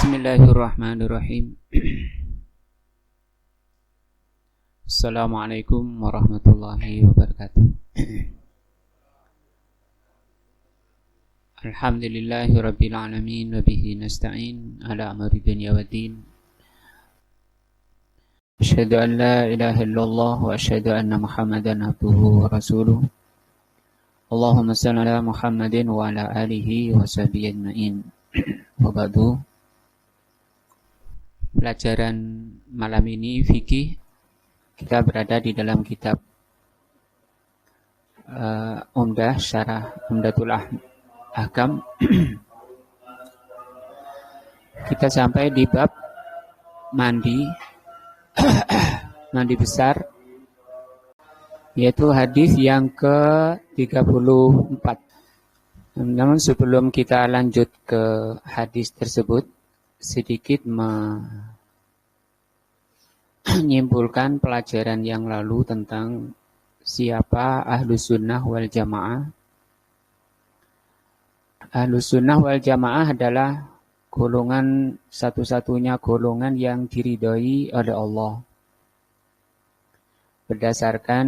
Bismillahirrahmanirrahim. Assalamualaikum warahmatullahi wabarakatuh. Alhamdulillahi rabbil alamin wa bihi nasta'in ala amri dunya waddin. Asyhadu an la ilaha illallah wa asyhadu anna Muhammadan abduhu wa rasuluh. Allahumma shalli ala Muhammadin wa ala alihi wa sahbihi ajmain. Wa ba'du. Pelajaran malam ini fikih, kita berada di dalam kitab Umdah, Syarah Umdatul Ahkam. Kita sampai di bab mandi mandi besar, yaitu hadis yang ke-34. Namun sebelum kita lanjut ke hadis tersebut, sedikit menyimpulkan pelajaran yang lalu tentang siapa Ahlus Sunnah wal Jamaah. Ahlus Sunnah wal Jamaah adalah golongan satu-satunya golongan yang diridhoi oleh Allah. Berdasarkan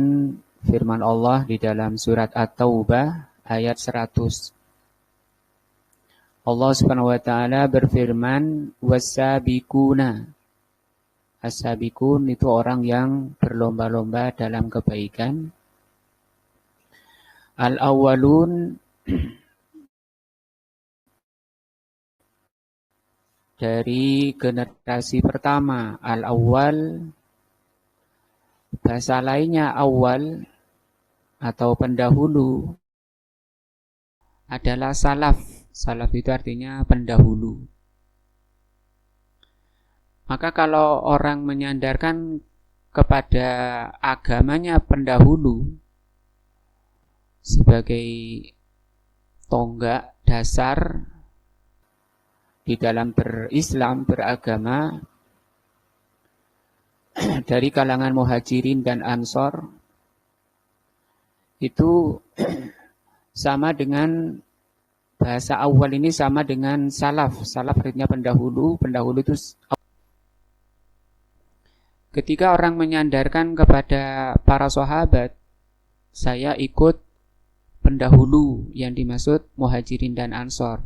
firman Allah di dalam surat At-Taubah ayat 100. Allah Subhanahu wa taala berfirman, "Was-sabiquna." As-sabiqun itu orang yang berlomba-lomba dalam kebaikan. Al-awwalun dari generasi pertama. Al-awwal, bahasa lainnya awal atau pendahulu, adalah salaf. Salaf itu artinya pendahulu. Maka kalau orang menyandarkan kepada agamanya pendahulu sebagai tonggak dasar di dalam berislam, beragama, dari kalangan muhajirin dan ansor, itu sama dengan bahasa awal ini sama dengan salaf. Salaf artinya pendahulu, pendahulu itu. Ketika orang menyandarkan kepada para sahabat, saya ikut pendahulu, yang dimaksud muhajirin dan ansor,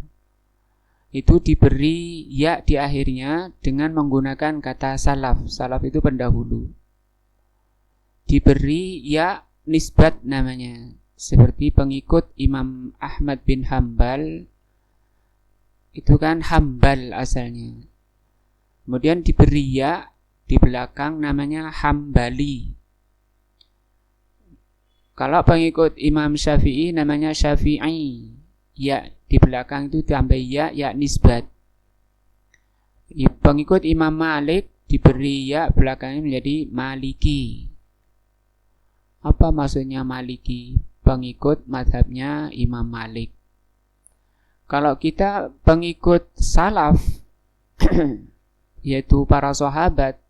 itu diberi ya di akhirnya dengan menggunakan kata salaf. Salaf itu pendahulu. Diberi ya nisbat namanya. Seperti pengikut Imam Ahmad bin Hambal, itu kan Hambal asalnya. Kemudian diberi ya di belakang namanya Hambali. Kalau pengikut Imam Syafi'i namanya Syafi'i, ya di belakang itu ditambah ya nisbat. Pengikut Imam Malik diberi ya belakangnya menjadi Maliki. Apa maksudnya Maliki? Pengikut mazhabnya Imam Malik. Kalau kita pengikut salaf yaitu para sahabat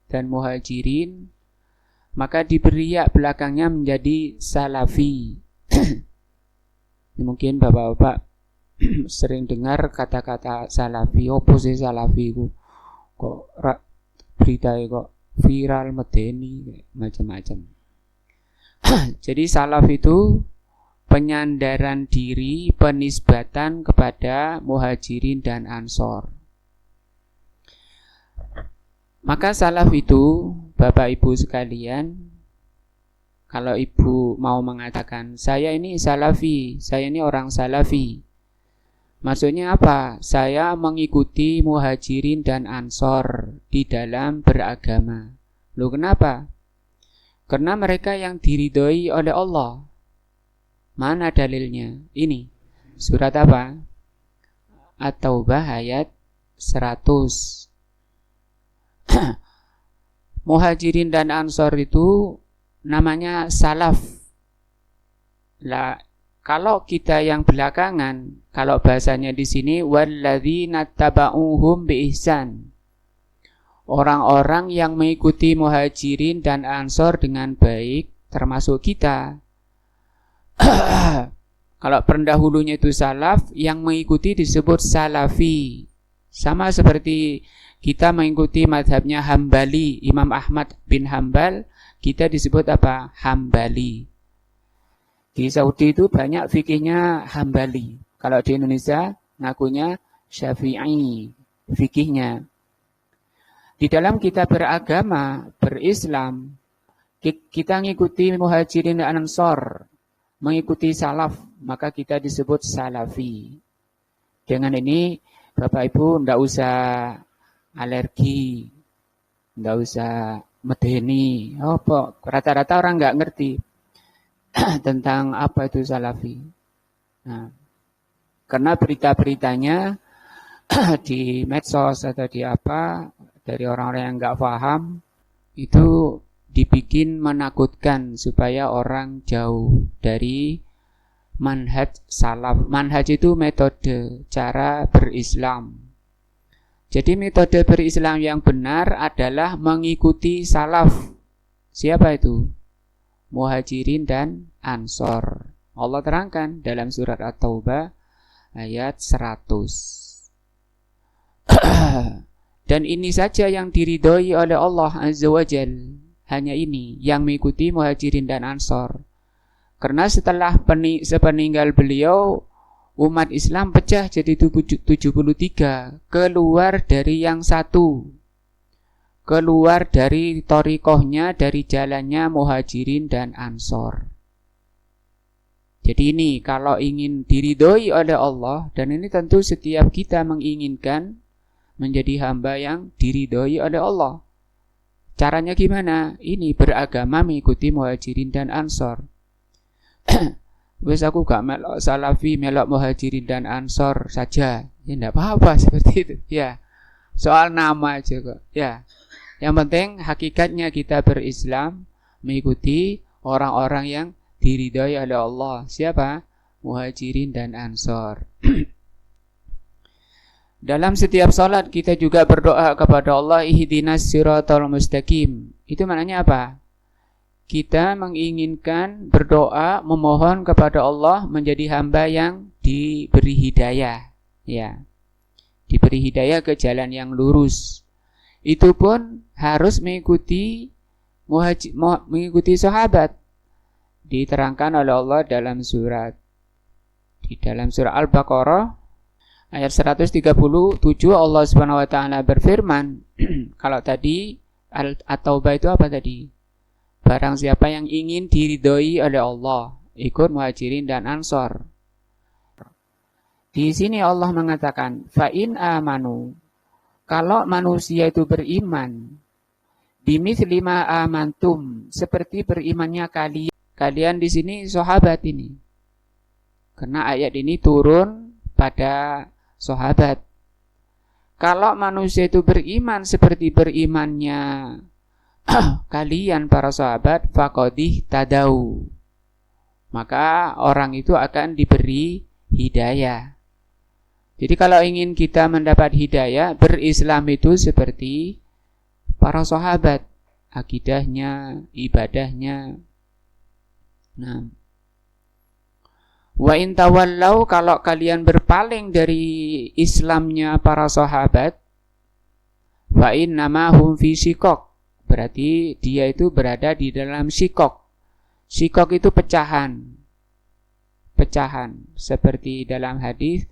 dan muhajirin, maka diberi ya belakangnya menjadi salafi. Mungkin bapak-bapak sering dengar kata-kata salafi. Apa sih salafi itu? Kok berita kok viral, medeni, macam-macam. Jadi salaf itu penyandaran diri, penisbatan kepada muhajirin dan ansor. Maka salaf itu, bapak ibu sekalian, kalau ibu mau mengatakan saya ini salafi, saya ini orang salafi, maksudnya apa? Saya mengikuti muhajirin dan ansor di dalam beragama. Loh, kenapa? Karena mereka yang diridhoi oleh Allah. Mana dalilnya? Ini surat apa? At-Taubah ayat 100. Muhajirin dan ansor itu namanya salaf. Lah, kalau kita yang belakangan, kalau bahasanya di sini walladzina taba'uhum biihsan, orang-orang yang mengikuti muhajirin dan ansor dengan baik, termasuk kita. Kalau pendahulunya itu salaf, yang mengikuti disebut salafi. Sama seperti kita mengikuti mazhabnya Hambali, Imam Ahmad bin Hambal, kita disebut apa? Hambali. Di Saudi itu banyak fikihnya Hambali. Kalau di Indonesia ngakunya Syafi'i fikihnya. Di dalam kita beragama, berislam, kita mengikuti Muhajirin dan Ansor, mengikuti salaf, maka kita disebut salafi. Dengan ini Bapak Ibu ndak usah alergi, ndak usah medeni. Apa? Rata-rata orang nggak ngerti tentang apa itu salafi. Nah, karena berita-beritanya di medsos atau di apa dari orang-orang yang nggak paham itu dibikin menakutkan supaya orang jauh dari manhaj salaf. Manhaj itu metode, cara berislam. Jadi metode berislam yang benar adalah mengikuti salaf. Siapa itu? Muhajirin dan Ansor. Allah terangkan dalam surat At-Taubah ayat 100. Dan ini saja yang diridhoi oleh Allah Azza wa Jalla. Hanya ini yang mengikuti Muhajirin dan Ansor. Karena setelah sepeninggal beliau, umat Islam pecah jadi 73, keluar dari yang satu, keluar dari thariqahnya, dari jalannya Muhajirin dan Ansor. Jadi ini kalau ingin diridhoi oleh Allah, dan ini tentu setiap kita menginginkan menjadi hamba yang diridhoi oleh Allah. Caranya gimana? Ini beragama mengikuti Muhajirin dan Ansor. Wes aku gak melok salafi, melok Muhajirin dan Ansor saja. Ya enggak apa-apa seperti itu. Ya. Soal nama aja kok. Ya. Yang penting hakikatnya kita berislam mengikuti orang-orang yang diridhai oleh Allah. Siapa? Muhajirin dan Ansor. Dalam setiap salat kita juga berdoa kepada Allah, ihdinas siratal mustaqim. Itu maknanya apa? Kita menginginkan berdoa, memohon kepada Allah menjadi hamba yang diberi hidayah, ya, diberi hidayah ke jalan yang lurus. Itu pun harus mengikuti sahabat. Diterangkan oleh Allah dalam surat Al-Baqarah ayat 137 Allah Subhanahu wa taala berfirman, kalau tadi At-Taubah itu apa tadi? Barang siapa yang ingin diridhoi oleh Allah, ikut Muhajirin dan Ansor. Di sini Allah mengatakan, fa in amanu, kalau manusia itu beriman, bimitsli ma amantum, seperti berimannya kalian. Kalian di sini sahabat ini. Karena ayat ini turun pada sahabat. Kalau manusia itu beriman seperti berimannya kalian para sahabat, faqadih tadau, maka orang itu akan diberi hidayah. Jadi kalau ingin kita mendapat hidayah, berislam itu seperti para sahabat, akidahnya, ibadahnya. Nah, wa in tawallau, kalau kalian berpaling dari Islamnya para sahabat, fa innama hum fi shiqaq, berarti dia itu berada di dalam sikok. Sikok itu pecahan. Pecahan. Seperti dalam hadis,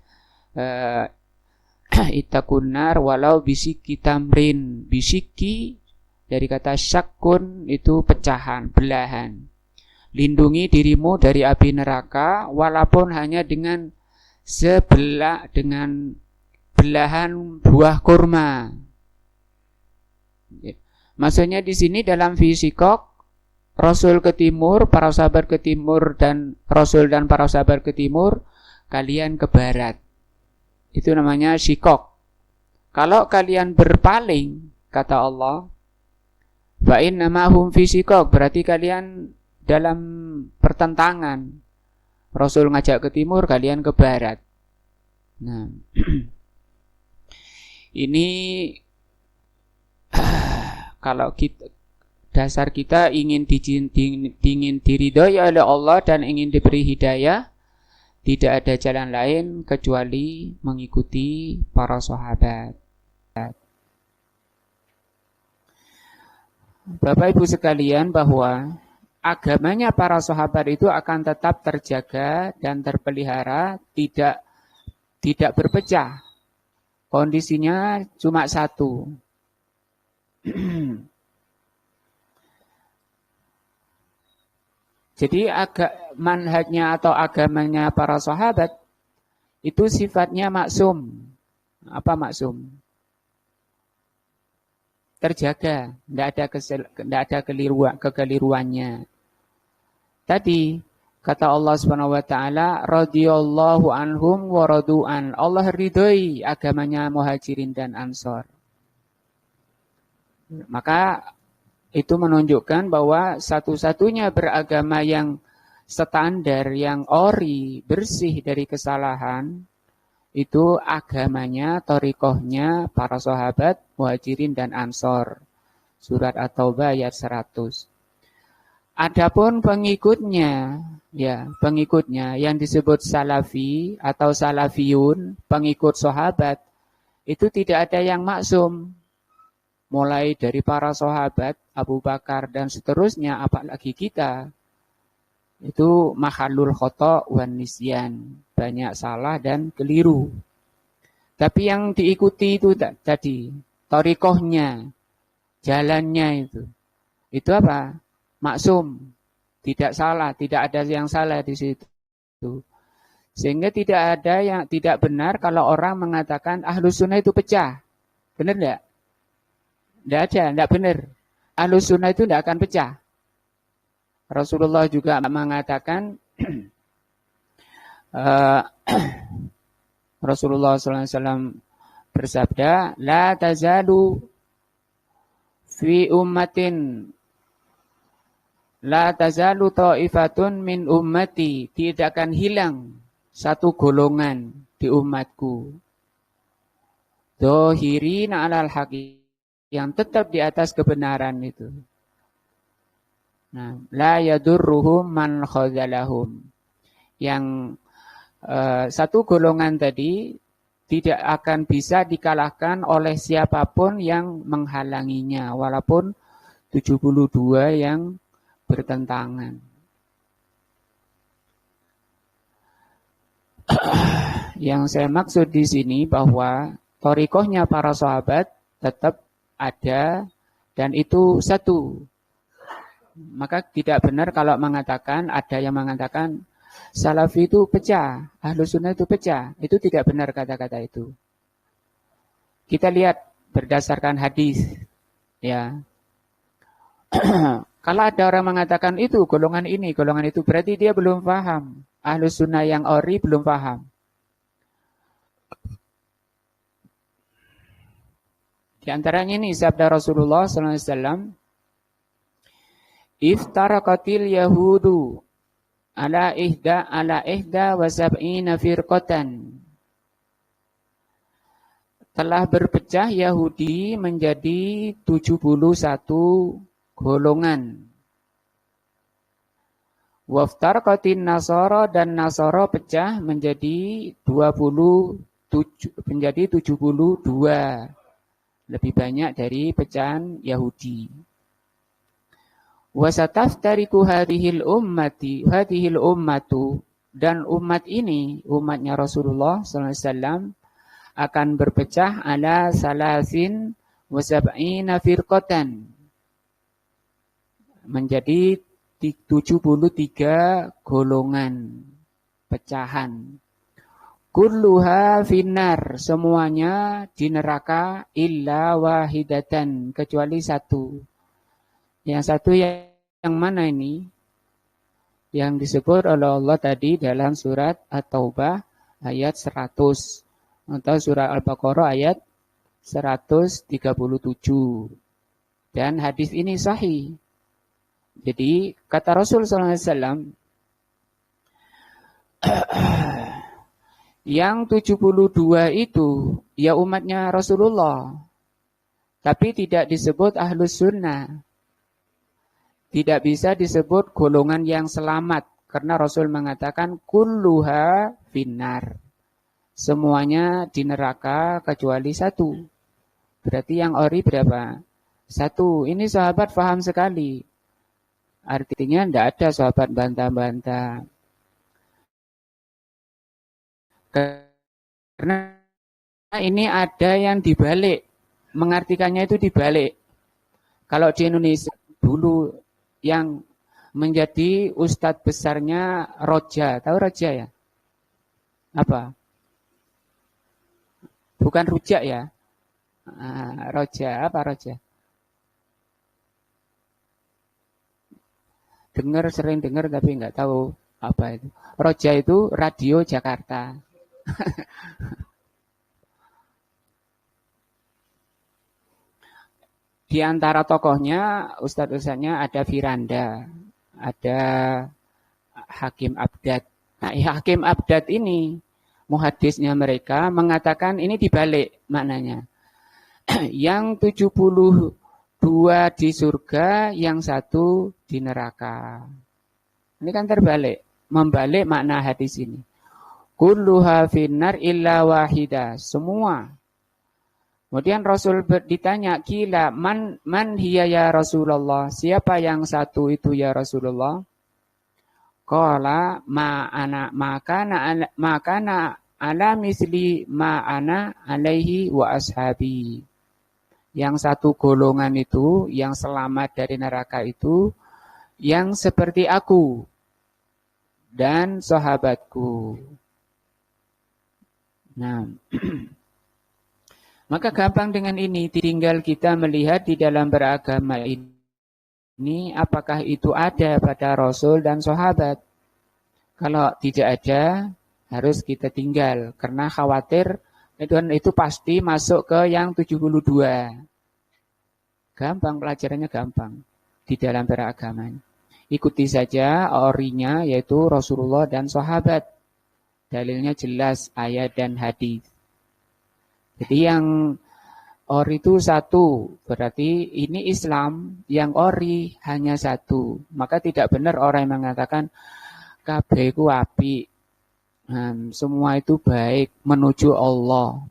itakunar walau bisiki tamrin. Bisiki dari kata syakun itu pecahan, belahan. Lindungi dirimu dari api neraka walaupun hanya dengan belahan buah kurma. Maksudnya di sini dalam fisikok, Rasul ke timur, para sahabat ke timur, dan Rasul dan para sahabat ke timur, kalian ke barat. Itu namanya sikok. Kalau kalian berpaling, kata Allah, fa innama hum fi sikok, berarti kalian dalam pertentangan. Rasul ngajak ke timur, kalian ke barat. Nah, ini kalau dasar kita ingin diridhoi oleh Allah dan ingin diberi hidayah, Tidak ada jalan lain kecuali mengikuti para sahabat. Bapak Ibu sekalian, bahwa agamanya para sahabat itu akan tetap terjaga dan terpelihara, tidak berpecah. Kondisinya cuma satu. Jadi manhajnya atau agamanya para sahabat itu sifatnya maksum. Apa maksum? Terjaga, tidak ada kekeliruannya. Tadi kata Allah Subhanahu wa taala, radhiyallahu anhum wa radu'an. Allah ridhoi agamanya Muhajirin dan Ansor. Maka itu menunjukkan bahwa satu-satunya beragama yang standar, yang ori, bersih dari kesalahan, itu agamanya, thariqahnya para sahabat Muhajirin dan Ansor. Surat At-Taubah ayat 100. Adapun pengikutnya yang disebut salafi atau salafiyun, pengikut sahabat, itu tidak ada yang maksum. Mulai dari para sahabat, Abu Bakar dan seterusnya, apalagi kita, itu mahalul khata' wan nisyan, banyak salah dan keliru. Tapi yang diikuti itu tadi, thariqahnya, jalannya itu apa? Maksum, tidak salah, tidak ada yang salah di situ. Sehingga tidak ada yang tidak benar kalau orang mengatakan Ahlus Sunnah itu pecah. Benar enggak? Tidak ada, tidak benar. Ahlus Sunnah itu tidak akan pecah. Rasulullah juga mengatakan Rasulullah SAW bersabda, La tazalu fi ummatin La tazalu ta'ifatun min ummati. Tidak akan hilang satu golongan di umatku. Dhahirina 'alal haqi, yang tetap di atas kebenaran itu. Nah, la yadurruhum man khadzalahum. Yang satu golongan tadi tidak akan bisa dikalahkan oleh siapapun yang menghalanginya, walaupun 72 yang bertentangan. Yang saya maksud di sini bahwa thariqahnya para sahabat tetap ada dan itu satu. Maka tidak benar kalau mengatakan, ada yang mengatakan Salafi itu pecah, Ahlus Sunnah itu pecah. Itu tidak benar kata-kata itu. Kita lihat berdasarkan hadis, ya. Kalau ada orang mengatakan itu golongan ini, golongan itu, berarti dia belum paham. Ahlus Sunnah yang ori belum paham. Di antaranya ini sabda Rasulullah SAW, Iftaraqatil Yahudu ala ihda wa sab'ina firqatan. Telah berpecah Yahudi menjadi 71 golongan. Waftarqatin Nasara, dan Nasara pecah menjadi 72. Lebih banyak dari pecahan Yahudi. Wasataftariku hadhil ummatu, dan umat ini, umatnya Rasulullah SAW, akan berpecah ala salasin wa sab'ina firqatan, menjadi 73 golongan, pecahan. Kulluha finnar, semuanya di neraka, illa wahidatan, kecuali satu. Yang satu yang mana ini? Yang disebut oleh Allah tadi dalam surat At-Taubah ayat 100 atau surat Al-Baqarah ayat 137. Dan hadis ini sahih. Jadi kata Rasul SAW, yang 72 itu ya umatnya Rasulullah, tapi tidak disebut Ahlus Sunnah. Tidak bisa disebut golongan yang selamat Karena Rasul mengatakan kulluha finnar. Semuanya di neraka kecuali satu. Berarti yang ori berapa? Satu. Ini sahabat paham sekali. Artinya tidak ada sahabat bantah-bantah. Karena ini ada yang dibalik. Mengartikannya itu dibalik. Kalau di Indonesia dulu yang menjadi ustadz besarnya Roja. Tahu Roja ya? Apa? Bukan rujak ya? Roja, apa Roja? Sering dengar tapi nggak tahu apa itu. Roja itu Radio Jakarta. Di antara tokohnya, ustadz-ustadznya ada Firanda, ada Hakim Abdad. Nah, Hakim Abdad ini, muhadisnya mereka mengatakan ini dibalik maknanya. Yang 72 di surga, yang satu di neraka. Ini kan terbalik, membalik makna hadis ini. Kulluha finnar illa wahida, semua. Kemudian Rasul ditanya, kila man hiya ya Rasulullah? Siapa yang satu itu ya Rasulullah? Qala makana ala misli ma ana alaihi wa ashabi. Yang satu golongan itu, yang selamat dari neraka itu, yang seperti aku dan sahabatku. Nah, maka gampang dengan ini, tinggal kita melihat di dalam beragama ini apakah itu ada pada Rasul dan sahabat. Kalau tidak ada, harus kita tinggal. Karena khawatir itu pasti masuk ke yang 72. Gampang, pelajarannya gampang. Di dalam beragama. Ikuti saja orinya, yaitu Rasulullah dan sahabat. Dalilnya jelas, ayat dan hadis. Jadi yang ori itu satu, berarti ini Islam, yang ori hanya satu. Maka tidak benar orang yang mengatakan kabeh ku apik, semua itu baik menuju Allah.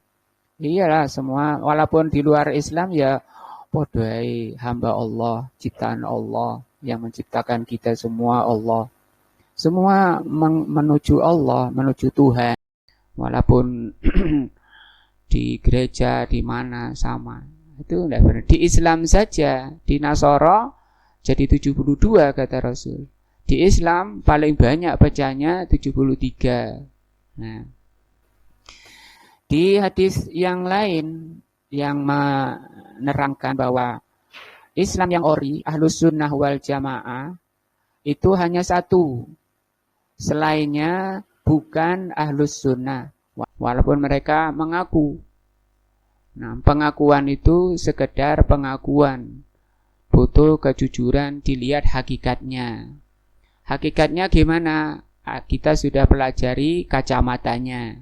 Iyalah semua, walaupun di luar Islam ya padha hamba Allah, ciptaan Allah yang menciptakan kita semua Allah. Semua menuju Allah, menuju Tuhan. Walaupun di gereja, di mana, sama. Itu tidak benar. Di Islam saja, di Nasoro jadi 72 kata Rasul. Di Islam paling banyak bacanya 73. Nah, di hadis yang lain yang menerangkan bahwa Islam yang ori, Ahlus Sunnah wal Jamaah, itu hanya satu. Selainnya bukan Ahlus Sunnah. Walaupun mereka mengaku. Nah, pengakuan itu sekedar pengakuan. Butuh kejujuran, dilihat hakikatnya. Hakikatnya gimana? Kita sudah pelajari kacamatanya.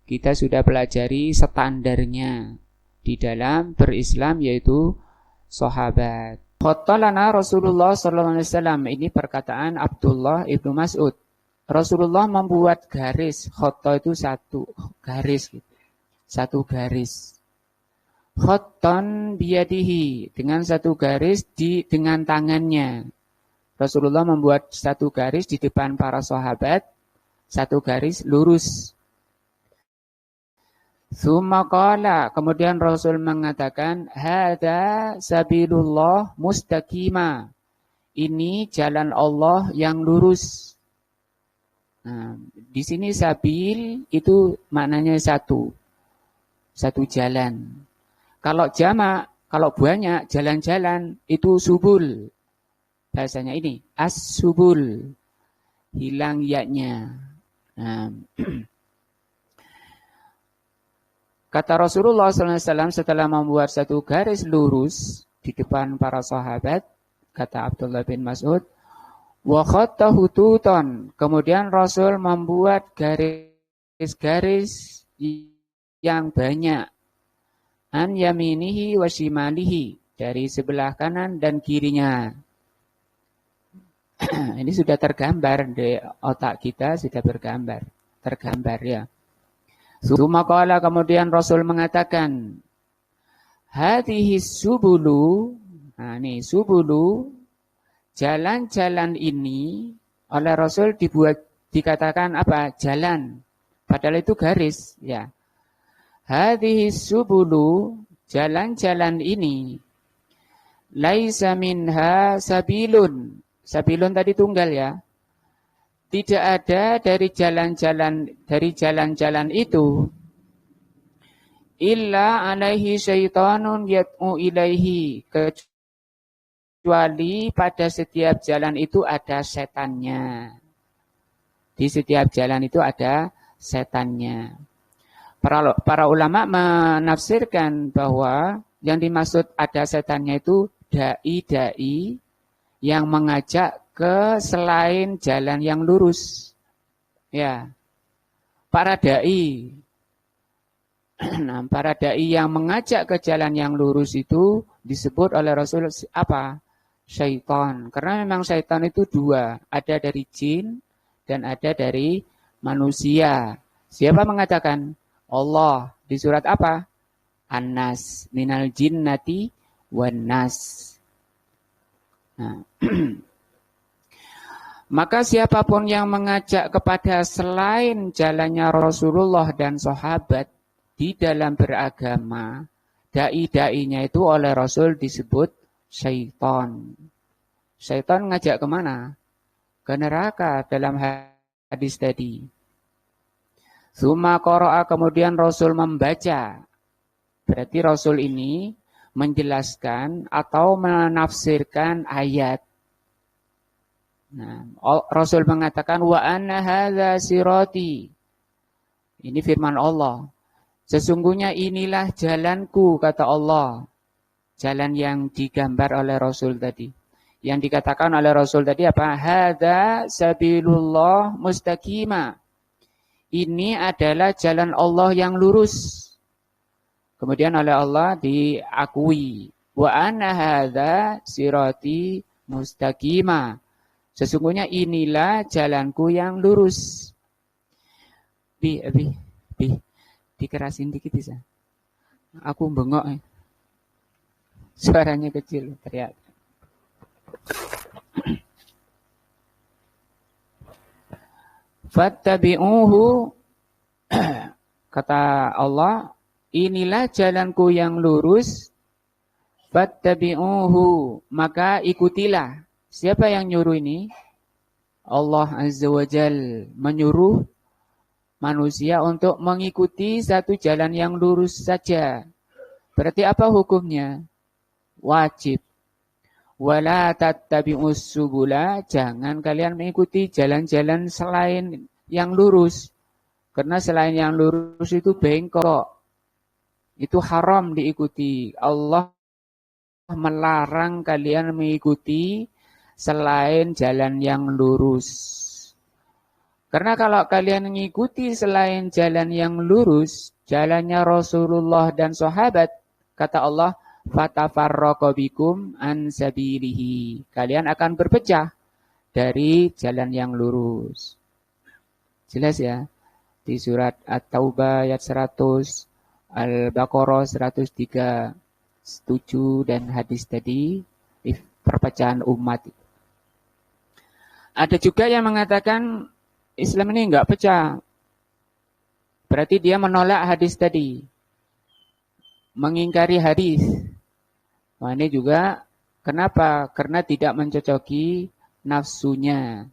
Kita sudah pelajari standarnya. Di dalam berislam yaitu sahabat. Khattalana Rasulullah SAW. Ini perkataan Abdullah ibnu Mas'ud. Rasulullah membuat garis, khotta itu satu garis gitu. Satu garis. Khotton biyadihi, dengan satu garis dengan tangannya. Rasulullah membuat satu garis di depan para sahabat, satu garis lurus. Tsumma qala, kemudian Rasul mengatakan, hadza sabilullah mustaqima. Ini jalan Allah yang lurus. Nah, di sini sabil itu maknanya satu jalan. Kalau jamak, kalau banyak jalan-jalan itu subul. Bahasanya ini as-subul, hilang ya-nya. Nah, kata Rasulullah SAW setelah membuat satu garis lurus di depan para sahabat, kata Abdullah bin Mas'ud, wa khattahu tuton. Kemudian Rasul membuat garis-garis yang banyak. An yaminihi wa shimalihi, dari sebelah kanan dan kirinya. Ini sudah tergambar di otak kita, sudah tergambar ya. Suma qala, kemudian Rasul mengatakan, hadhihi subulu, nah ini subulu, jalan-jalan ini oleh Rasul dikatakan apa? Jalan. Padahal itu garis, ya. Hadhihi subulu, jalan-jalan ini, laisa minha sabilun. Sabilun tadi tunggal ya. Tidak ada dari jalan-jalan itu illa alaihi syaitanun yad'u ilaihi, kecuali pada setiap jalan itu ada setannya. Di setiap jalan itu ada setannya. Para ulama menafsirkan bahwa yang dimaksud ada setannya itu dai-dai yang mengajak ke selain jalan yang lurus. Ya. Para dai. Nah, para dai yang mengajak ke jalan yang lurus itu disebut oleh Rasul apa? Syaitan. Karena memang syaitan itu dua, ada dari jin dan ada dari manusia. Siapa mengatakan? Allah. Di surat apa? An-Nas, minal jinnati wan nas. Nah, maka siapapun yang mengajak kepada selain jalannya Rasulullah dan sahabat di dalam beragama, dai-dainya itu oleh Rasul disebut syaitan. Syaitan ngajak kemana? Ke neraka dalam hadis tadi. Suma qara'a, kemudian Rasul membaca. Berarti Rasul ini menjelaskan atau menafsirkan ayat. Nah, Rasul mengatakan wa anna hadza sirati. Ini firman Allah. Sesungguhnya inilah jalanku, kata Allah. Jalan yang digambar oleh Rasul tadi. Yang dikatakan oleh Rasul tadi apa? Hadza sabilullah mustaqima. Ini adalah jalan Allah yang lurus. Kemudian oleh Allah diakui. Wa anna hadza sirati mustaqima. Sesungguhnya inilah jalanku yang lurus. Bi, dikerasin dikit bisa. Aku bengok. Suaranya kecil, teriak. Fattabi'uhu, kata Allah, inilah jalanku yang lurus. Fattabi'uhu, maka ikutilah. Siapa yang nyuruh ini? Allah Azza wa Jal menyuruh manusia untuk mengikuti satu jalan yang lurus saja. Berarti apa hukumnya? Wajib. Wala tattabi'us subula, jangan kalian mengikuti jalan-jalan selain yang lurus. Karena selain yang lurus itu bengkok. Itu haram diikuti. Allah melarang kalian mengikuti selain jalan yang lurus. Karena kalau kalian mengikuti selain jalan yang lurus, jalannya Rasulullah dan sahabat, kata Allah, fatafarraqu bikum an sabilihi. Kalian akan berpecah dari jalan yang lurus. Jelas ya? Di surat At-Taubah ayat 100, Al-Baqarah 103, setuju dan hadis tadi, perpecahan umat. Ada juga yang mengatakan Islam ini enggak pecah. Berarti dia menolak hadis tadi. Mengingkari hadis. Nah, ini juga kenapa? Karena tidak mencocoki nafsunya.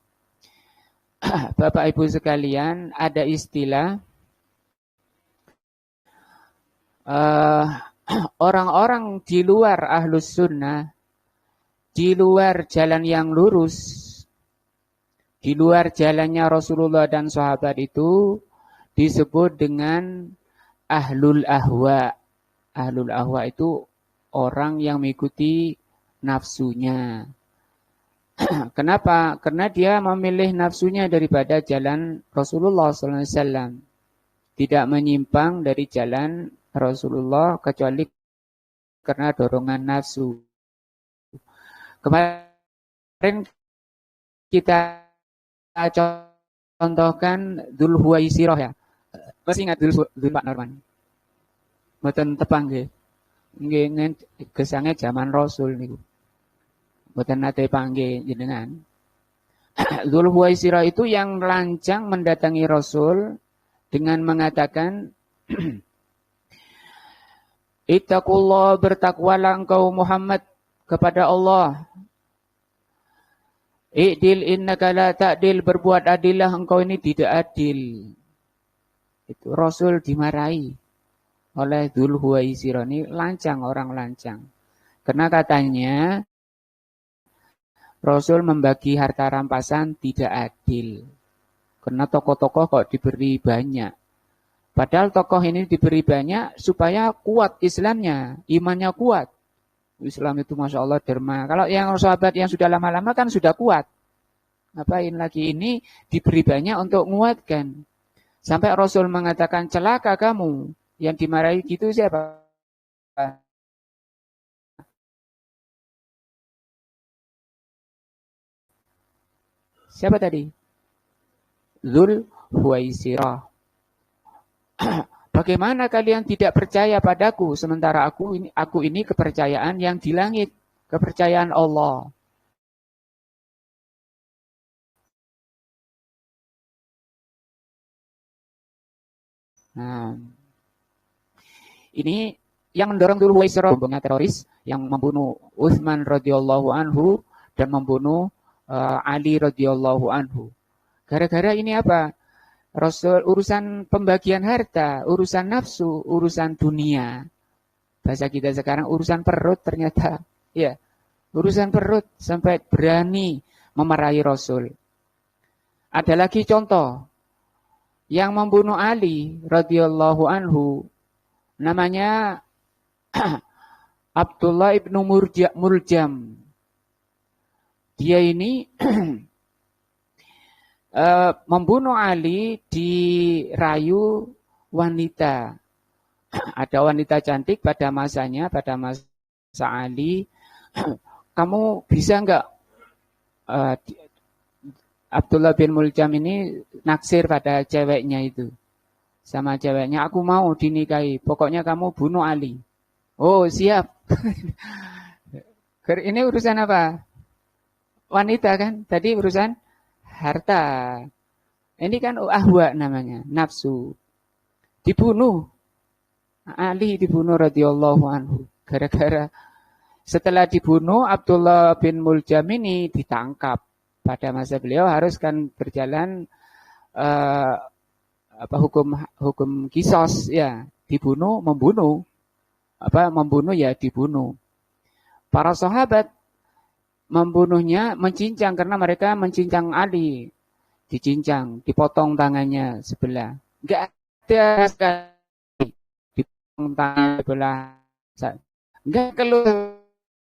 Bapak Ibu sekalian, ada istilah orang-orang di luar ahlus sunnah, di luar jalan yang lurus, di luar jalannya Rasulullah dan sahabat itu disebut dengan ahlul ahwa. Ahlul ahwa itu orang yang mengikuti nafsunya. Kenapa? Karena dia memilih nafsunya daripada jalan Rasulullah SAW. Tidak menyimpang dari jalan Rasulullah kecuali karena dorongan nafsu. Kemarin kita contohkan Dzulhuwaisirah ya. Masih ingat dulu Pak Norman? Mboten tepang nggih. Nggih gesange zaman Rasul niku. Mboten nate panggih jenengan. Dzulhuwaisirah itu yang lancang mendatangi Rasul dengan mengatakan Ittaqullah, bertakwalah engkau Muhammad kepada Allah. I'dil innaka la ta'dil, berbuat adillah engkau ini tidak adil. Itu Rasul dimarahi oleh Dzulhuwaisirah, ini lancang, orang lancang. Karena katanya Rasul membagi harta rampasan tidak adil. Karena tokoh-tokoh kok diberi banyak. Padahal tokoh ini diberi banyak supaya kuat Islamnya, imannya kuat. Islam itu Masya Allah derma. Kalau yang sahabat yang sudah lama-lama kan sudah kuat. Ngapain lagi ini diberi banyak untuk menguatkan. Sampai Rasul mengatakan celaka kamu. Yang dimarahi gitu siapa? Siapa tadi? Dzulhuwaisirah. Bagaimana kalian tidak percaya padaku sementara aku ini kepercayaan yang di langit, kepercayaan Allah. Nah, ini yang mendorong Dzulhuwaisirah membunuh teroris yang membunuh Utsman radhiyallahu anhu dan membunuh Ali radhiyallahu anhu. Gara-gara ini apa? Rasul urusan pembagian harta, urusan nafsu, urusan dunia. Bahasa kita sekarang urusan perut ternyata. Ya, urusan perut sampai berani memarahi Rasul. Ada lagi contoh yang membunuh Ali radhiyallahu anhu namanya Abdullah ibnu Muljam. Dia ini membunuh Ali dirayu wanita. Ada wanita cantik pada masanya, pada masa Ali. Kamu bisa enggak Abdullah bin Muljam ini naksir pada ceweknya itu. Sama ceweknya, aku mau dinikahi. Pokoknya kamu bunuh Ali. Oh siap. Ini urusan apa? Wanita kan? Tadi urusan harta. Ini kan ahwa namanya, nafsu. Dibunuh. Ali dibunuh radhiyallahu anhu. Gara-gara setelah dibunuh Abdullah bin Muljam ini ditangkap. Pada masa beliau harus kan berjalan hukum kisos ya, dibunuh, membunuh. Membunuh ya dibunuh. Para sahabat membunuhnya mencincang karena mereka mencincang Ali. Dicincang, dipotong tangannya sebelah. Enggak ada sekali. Dipotong tangan sebelah. Enggak keluar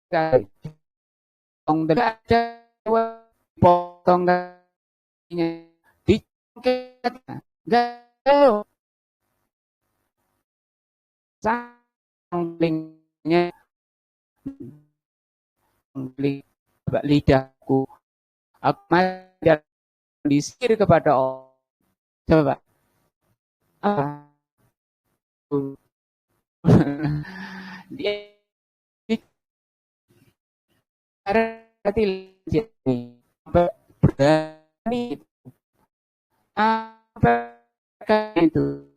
sekali. Enggak ada potong tangannya. Dicengket. Enggak keluar. Sanglingnya. Lidahku. Aku masih disir kepada Allah. Coba. Dia berani apa itu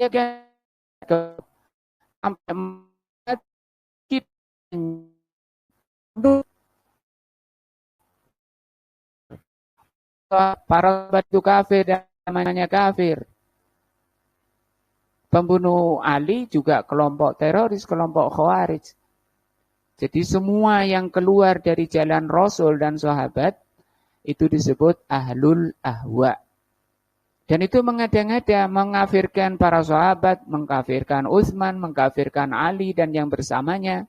ya kan sampai mati para batu kafir dan namanya kafir. Pembunuh Ali juga kelompok teroris, kelompok khawarij. Jadi semua yang keluar dari jalan Rasul dan sahabat itu disebut ahlul ahwa. Dan itu mengada-ngada mengkafirkan para sahabat, mengkafirkan Utsman, mengkafirkan Ali dan yang bersamanya.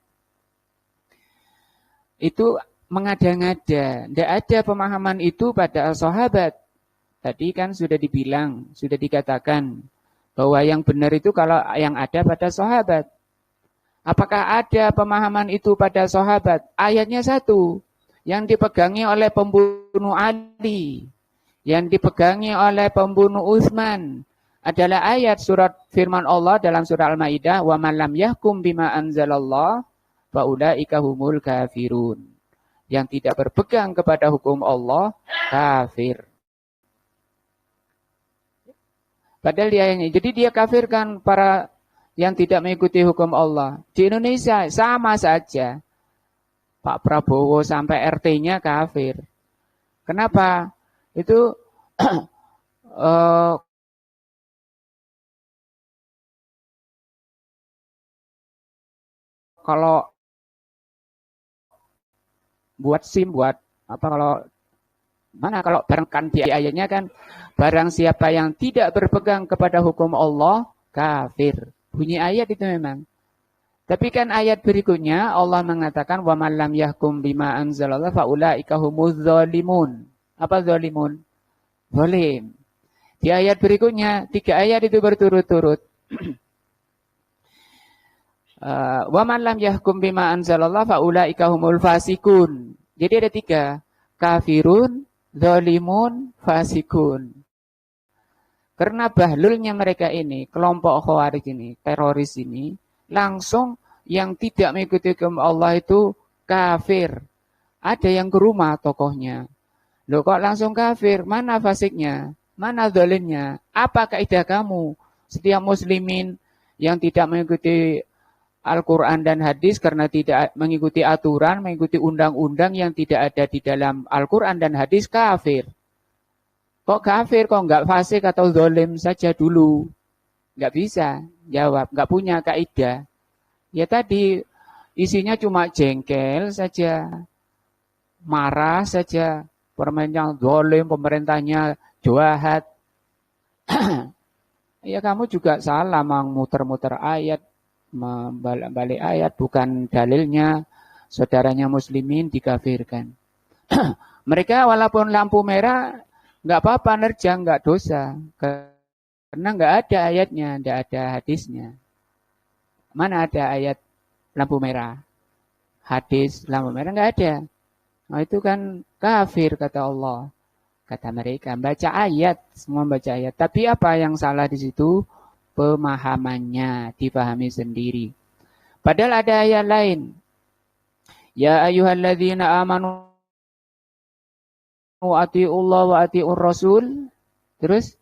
Itu mengada-ngada. Tidak ada pemahaman itu pada sahabat. Tadi kan sudah dibilang, sudah dikatakan bahwa yang benar itu kalau yang ada pada sahabat. Apakah ada pemahaman itu pada sahabat? Ayatnya satu, yang dipegangi oleh pembunuh Ali, yang dipegangi oleh pembunuh Utsman adalah ayat surat firman Allah dalam surah Al-Maidah, wa man lam yahkum bima anzalallah fa ulaika humul kafirun. Yang tidak berpegang kepada hukum Allah kafir. Padahal dia ini, jadi dia kafirkan para yang tidak mengikuti hukum Allah. Di Indonesia sama saja. Pak Prabowo sampai RT-nya kafir. Kenapa? Itu kalau buat SIM, buat apa, kalau barangkan di ayatnya kan, barang siapa yang tidak berpegang kepada hukum Allah kafir. Bunyi ayat itu memang. Tapi kan ayat berikutnya Allah mengatakan wa man lam yahkum bima anzalallah fa ulaika humuz zalimun. Apa zalimun? Zalim. Di ayat berikutnya 3 ayat itu berturut-turut. Wa man lam yahkum bima anzalallah fa ulaika humul fasikun. Jadi ada 3, kafirun, zalimun, fasikun. Karena bahlulnya mereka ini, kelompok khawarij ini, teroris ini, langsung yang tidak mengikuti hukum Allah itu kafir. Ada yang ke rumah tokohnya. Loh kok langsung kafir? Mana fasiknya? Mana zalimnya? Apa kaidah kamu? Setiap muslimin yang tidak mengikuti Al-Quran dan hadis karena tidak mengikuti aturan, mengikuti undang-undang yang tidak ada di dalam Al-Quran dan hadis kafir. Kok kafir, kok enggak fasik atau zalim saja dulu? Enggak bisa jawab, enggak punya kaidah. Ya tadi isinya cuma jengkel saja, marah saja, pemerintah zalim, pemerintahnya jahat. Ya kamu juga salah muter-muter ayat, membalik ayat, bukan dalilnya saudaranya muslimin dikafirkan. Mereka walaupun lampu merah nggak apa-apa, nerjang, nggak dosa. Karena nggak ada ayatnya, nggak ada hadisnya. Mana ada ayat lampu merah? Hadis lampu merah nggak ada. Nah itu kan kafir kata Allah. Kata mereka, baca ayat, semua baca ayat. Tapi apa yang salah di situ? Pemahamannya, dipahami sendiri. Padahal ada ayat lain. Ya ayyuhalladzina amanu wa ati'ullah wa ati'ur rasul. Terus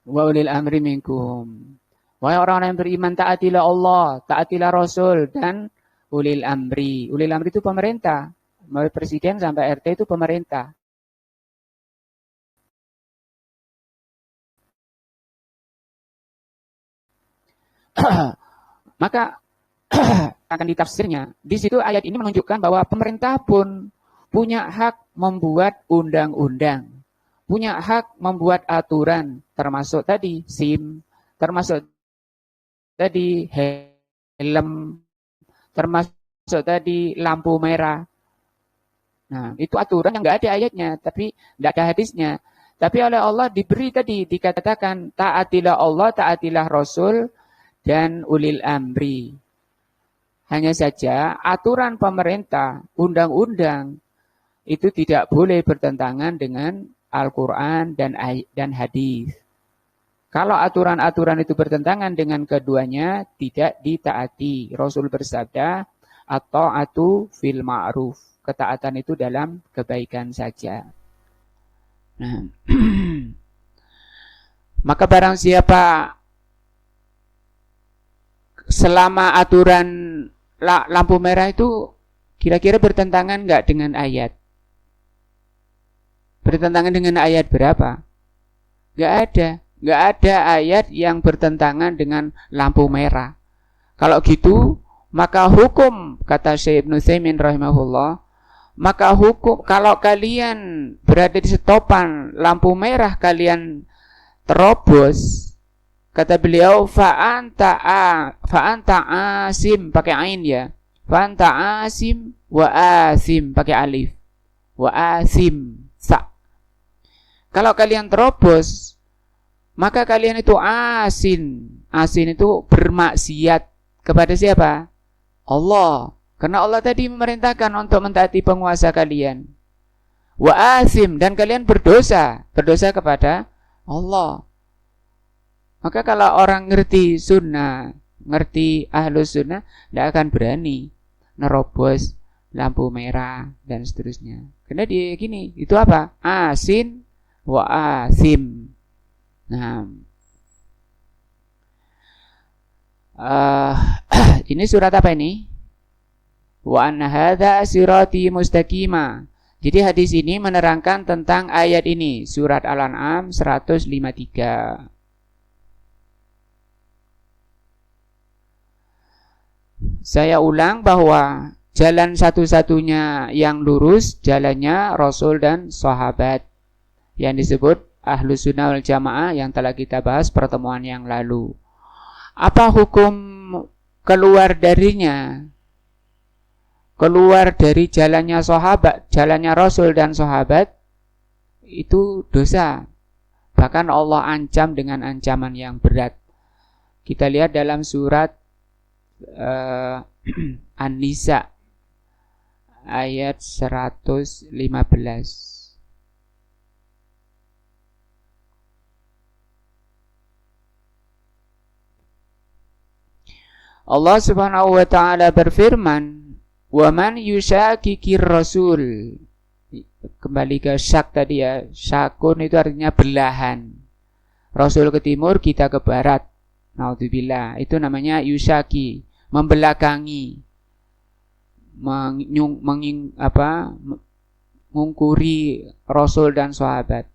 wa ulil amri minkum. Wahai orang-orang yang beriman, taatilah Allah, taatilah Rasul dan ulil amri. Ulil amri itu pemerintah. Mulai presiden sampai RT itu pemerintah. Maka akan ditafsirnya. Di situ ayat ini menunjukkan bahwa pemerintah pun punya hak membuat undang-undang, punya hak membuat aturan, termasuk tadi SIM, termasuk tadi helm, termasuk tadi lampu merah. Nah, itu aturan yang nggak ada ayatnya, tapi nggak ada hadisnya. Tapi oleh Allah diberi tadi, dikatakan taatilah Allah, taatilah Rasul, dan ulil amri. Hanya saja aturan pemerintah, undang-undang, itu tidak boleh bertentangan dengan Al-Quran dan hadis. Kalau aturan-aturan itu bertentangan dengan keduanya, tidak ditaati. Rasul bersabda, at-ta'atu fil ma'ruf. Ketaatan itu dalam kebaikan saja. Nah, maka barang siapa selama aturan lampu merah itu kira-kira bertentangan nggak dengan ayat? Bertentangan dengan ayat berapa? Nggak ada. Nggak ada ayat yang bertentangan dengan lampu merah. Kalau gitu, maka hukum, kata Syekh Ibnu Utsaimin rahimahullah, maka hukum kalau kalian berada di stopan lampu merah, kalian terobos, kata beliau, fa'anta asim, pakai ain ya. Fa'anta asim wa asim, pakai alif. Wa asim, sa. Kalau kalian terobos, maka kalian itu asin. Asin itu bermaksiat kepada siapa? Allah. Karena Allah tadi memerintahkan untuk mentaati penguasa kalian. Wa asim, dan kalian berdosa kepada Allah. Maka kalau orang ngerti sunnah, ngerti ahlus sunnah, tidak akan berani nerobos lampu merah dan seterusnya. Karena dia gini, itu apa? Asin wa asim. Nah, ini surat apa ini? Wa anna hadza sirati mustaqima. Jadi hadis ini menerangkan tentang ayat ini, surat Al-An'am 153. Saya ulang bahwa jalan satu-satunya yang lurus jalannya Rasul dan sahabat yang disebut Ahlus Sunnah wal Jamaah yang telah kita bahas pertemuan yang lalu. Apa hukum keluar darinya? Keluar dari jalannya sahabat, jalannya Rasul dan sahabat, itu dosa. Bahkan Allah ancam dengan ancaman yang berat. Kita lihat dalam surat An-Nisa ayat 115. Allah Subhanahu wa taala berfirman, "Wa man yushaqiqir rasul." Kembali ke syak tadi ya. Syakun itu artinya belahan. Rasul ke timur, kita ke barat. Naudzubillah. Itu namanya yushaki, membelakangi. Mengungkuri Rasul dan sahabat.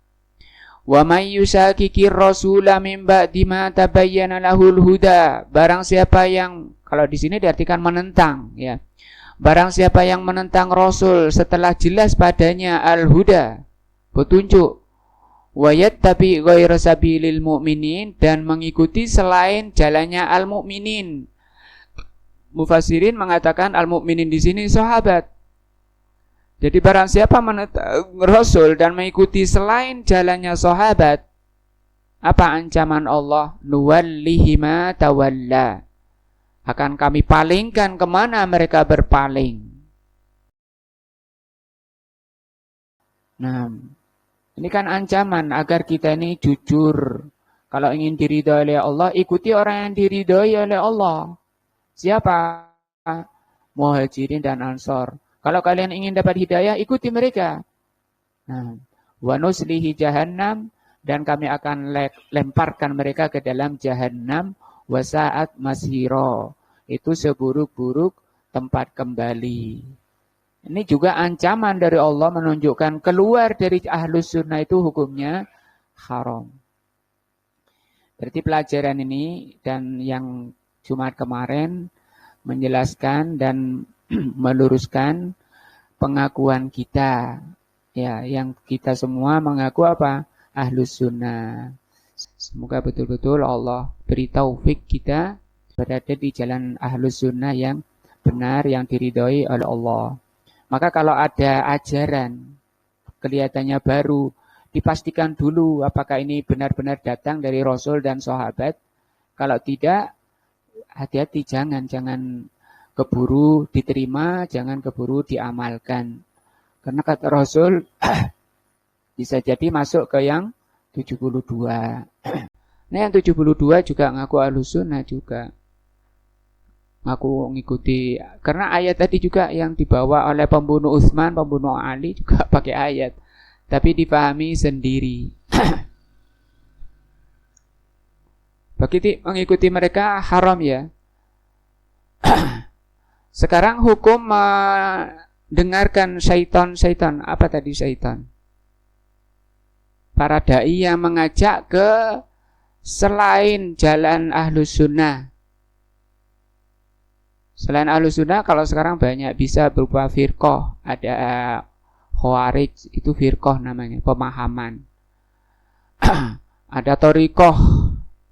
Wa may yushaqiqir rasula min ba'di ma tabayyana lahul huda. Barang siapa yang, kalau di sini diartikan menentang ya. Barang siapa yang menentang Rasul setelah jelas padanya al-huda, petunjuk, wa yattabi ghayra sabilil mu'minin, dan mengikuti selain jalannya al-mu'minin. Mufassirin mengatakan al-mu'minin di sini sahabat. Jadi barang siapa menentang Rasul dan mengikuti selain jalannya sahabat, apa ancaman Allah? Nuwallihi ma tawalla. Akan kami palingkan kemana mereka berpaling. Nah, ini kan ancaman agar kita ini jujur. Kalau ingin diridhoi oleh Allah, ikuti orang yang diridhoi oleh Allah. Siapa? Muhajirin dan Ansor. Kalau kalian ingin dapat hidayah, ikuti mereka. Nah, wa nuslihi jahannam, dan kami akan lemparkan mereka ke dalam jahannam, wa sa'at masiro. Itu seburuk-buruk tempat kembali. Ini juga ancaman dari Allah menunjukkan keluar dari ahlus sunnah itu hukumnya haram. Berarti pelajaran ini dan yang Jumat kemarin menjelaskan dan meluruskan pengakuan kita. Ya, yang kita semua mengaku apa? Ahlus sunnah. Semoga betul-betul Allah beri taufik kita berada di jalan ahlus sunnah yang benar, yang diridhoi oleh Allah. Maka kalau ada ajaran kelihatannya baru, dipastikan dulu apakah ini benar-benar datang dari Rasul dan sahabat. Kalau tidak, hati-hati, jangan keburu diterima, jangan keburu diamalkan. Karena kata Rasul bisa jadi masuk ke yang 72. Nah, yang 72 juga ngaku ahlus sunnah juga. Ngaku ngikuti, karena ayat tadi juga yang dibawa oleh pembunuh Utsman, pembunuh Ali juga pakai ayat, tapi dipahami sendiri. Begitu mengikuti mereka haram ya. Sekarang hukum mendengarkan syaitan. Apa tadi syaitan? Para dai yang mengajak ke selain jalan ahlus sunnah. Selain ahlus sunnah, kalau sekarang banyak bisa berupa firqah. Ada khawarij, itu firqah namanya, pemahaman. Ada thariqah.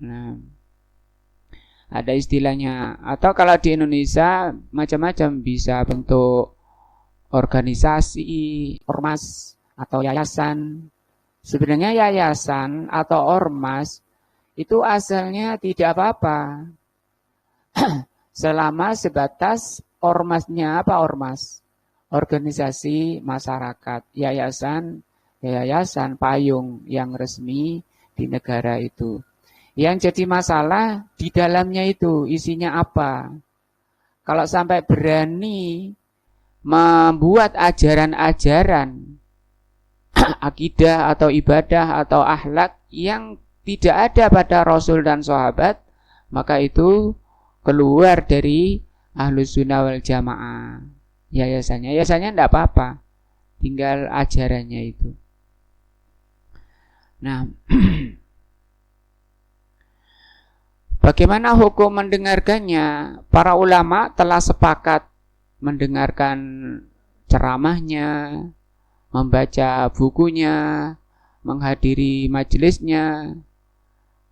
Nah, ada istilahnya. Atau kalau di Indonesia macam-macam, bisa bentuk organisasi, ormas, atau yayasan. Sebenarnya yayasan atau ormas itu asalnya tidak apa-apa. Selama sebatas ormasnya apa ormas? Organisasi masyarakat, yayasan payung yang resmi di negara itu. Yang jadi masalah di dalamnya itu isinya apa? Kalau sampai berani membuat ajaran-ajaran akidah atau ibadah atau akhlak yang tidak ada pada Rasul dan sahabat, maka itu keluar dari Ahlus Sunnah wal Jamaah. Yayasannya tidak apa-apa, tinggal ajarannya itu. Nah, bagaimana hukum mendengarkannya? Para ulama telah sepakat mendengarkan ceramahnya, membaca bukunya, menghadiri majelisnya.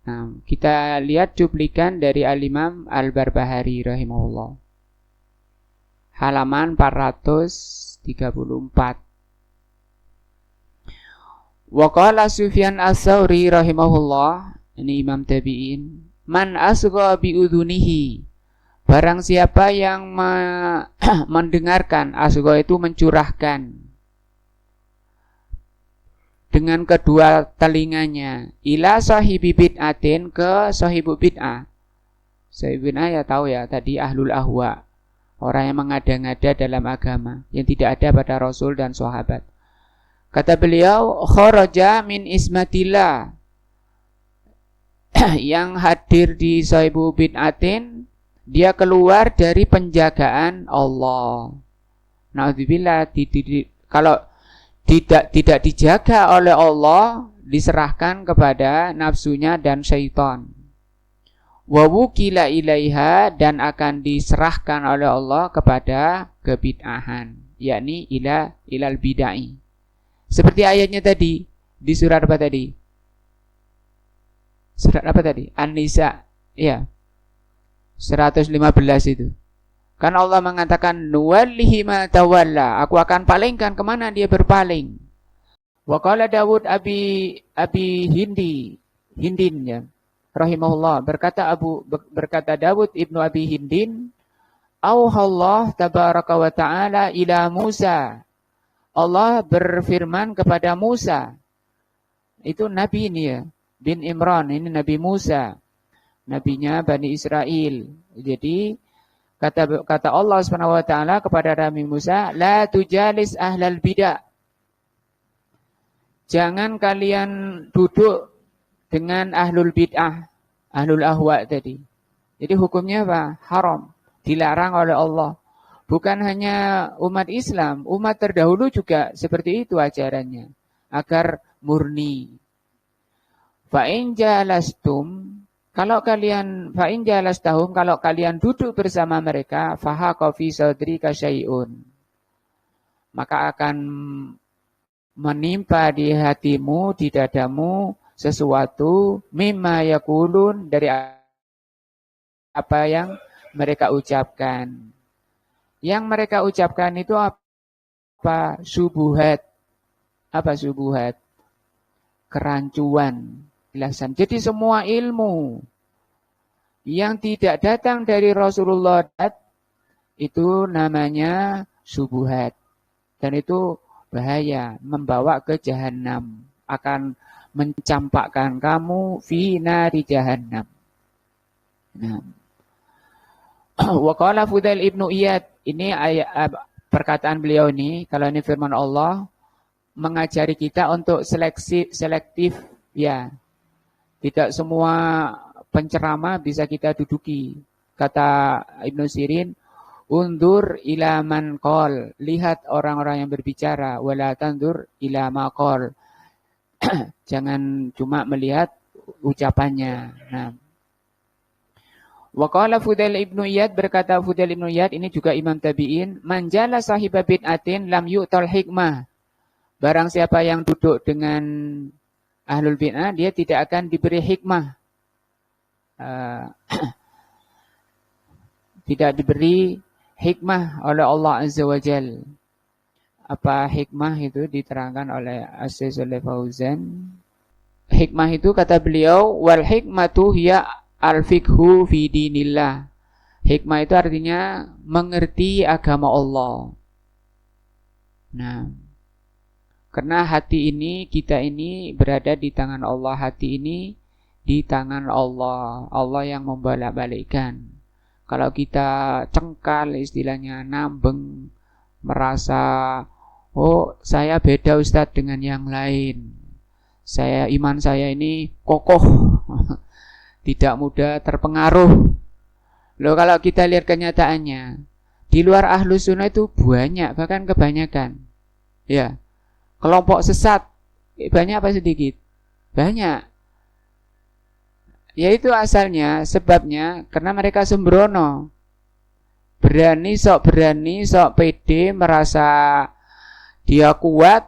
Nah, kita lihat cuplikan dari Al-Imam Al-Barbahari rahimahullah. Halaman 434. Wa qala Sufyan Ats-Tsauri rahimahullah, ini Imam Tabi'in, man asgha bi udhunihi, barang siapa yang mendengarkan, asgha itu mencurahkan dengan kedua telinganya, ila sahibi bid'atin, ke sahibu bid'ah. Sahibu bid'ah ya tahu ya, tadi ahlul ahwa, orang yang mengada-ngada dalam agama yang tidak ada pada Rasul dan sahabat. Kata beliau, kharaja min ismatillah, yang hadir di sahibu bid'atin, dia keluar dari penjagaan Allah. Na'udzubillah, kalau tidak dijaga oleh Allah, diserahkan kepada nafsunya dan syaitan. Wa wukila ilaiha, dan akan diserahkan oleh Allah kepada kebid'ahan, yakni ilal bid'ah. Seperti ayatnya tadi di surat apa tadi? Surat apa tadi? An-Nisa, ya. 115 itu. Kan Allah mengatakan nuwallihi ma tawalla, aku akan palingkan kemana dia berpaling. Wa qala Dawud abi Hindin ya, rahimahullah, berkata Dawud ibnu Abi Hindin, auhallah tabaraka wa ta'ala ila Musa, Allah berfirman kepada Musa. Itu nabi ini ya, bin Imran, ini Nabi Musa, nabinya Bani Israel. Jadi kata Allah Subhanahu wa taala kepada Nabi Musa, la tujalis ahlal bid'ah, jangan kalian duduk dengan ahlul bid'ah, ahlul ahwa tadi. Jadi hukumnya apa? Haram, dilarang oleh Allah. Bukan hanya umat Islam, umat terdahulu juga seperti itu ajarannya, agar murni. Fa'in jalastum, kalau kalian duduk bersama mereka, fahaqa fi sadrika syai'un, maka akan menimpa di hatimu, di dadamu sesuatu, mimma yaqulun, dari apa yang mereka ucapkan. Yang mereka ucapkan itu apa? Subuhat. Apa subuhat? Kerancuan, jelasan. Jadi semua ilmu yang tidak datang dari Rasulullah itu namanya subuhat. Dan itu bahaya, membawa ke jahanam, akan mencampakkan kamu fi nari jahannam. Nah, wa qala Fudail ibnu Iyad, ini perkataan beliau ini, kalau ini firman Allah, mengajari kita untuk selektif ya. Tidak semua penceramah bisa kita duduki. Kata Ibnu Sirin, undur ila man qol, lihat orang-orang yang berbicara, wala tandur ila ma qol. Jangan cuma melihat ucapannya. Nah, wa qala Fudail ibnu Iyad, berkata Fudail ibnu Iyad, ini juga Imam Tabi'in, man jala sahiba bid'atin lam yu'tal hikmah. Barang siapa yang duduk dengan ahlul bid'ah, dia tidak akan diberi hikmah. Tidak diberi hikmah oleh Allah Azza wa Jal. Apa hikmah itu diterangkan oleh Asy-Syaikh Shalih Fauzan. Hikmah itu kata beliau, wal hikmatu hiya al-fiqhu fi dinillah. Hikmah itu artinya mengerti agama Allah. Nah, karena hati ini, kita ini berada di tangan Allah. Hati ini di tangan Allah. Allah yang membolak-balikkan. Kalau kita cengkal, istilahnya nambeng, merasa, oh saya beda Ustadz dengan yang lain, iman saya ini kokoh, tidak mudah terpengaruh. Loh, kalau kita lihat kenyataannya, di luar Ahlus Sunnah itu banyak, bahkan kebanyakan. Ya, kelompok sesat banyak apa sedikit? Banyak. Yaitu asalnya, sebabnya karena mereka sembrono. Berani, sok pede, merasa dia kuat.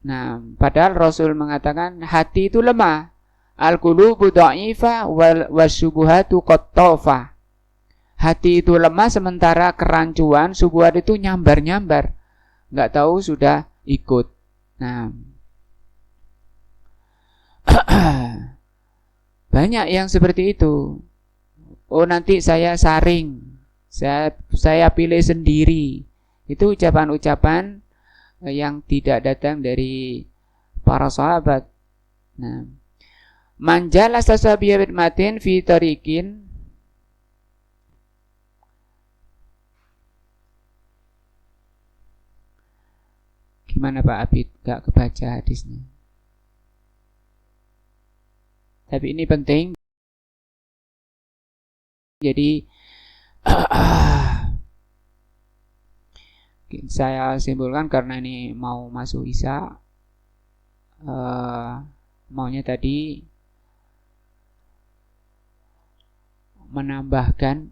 Nah, padahal Rasul mengatakan hati itu lemah. Al-qulubu dha'ifa wasyubuhatu qattafah. Hati itu lemah sementara kerancuan, syubhat itu nyambar-nyambar. Enggak tahu sudah ikut. Nah, banyak yang seperti itu. Oh, nanti saya saring. Saya pilih sendiri. Itu ucapan-ucapan yang tidak datang dari para sahabat. Nah, manjala sasabiya matin fi tariqin. Gimana Pak Abid? Gak kebaca hadisnya. Tapi ini penting. Jadi saya simpulkan karena ini mau masuk Isya. Maunya tadi menambahkan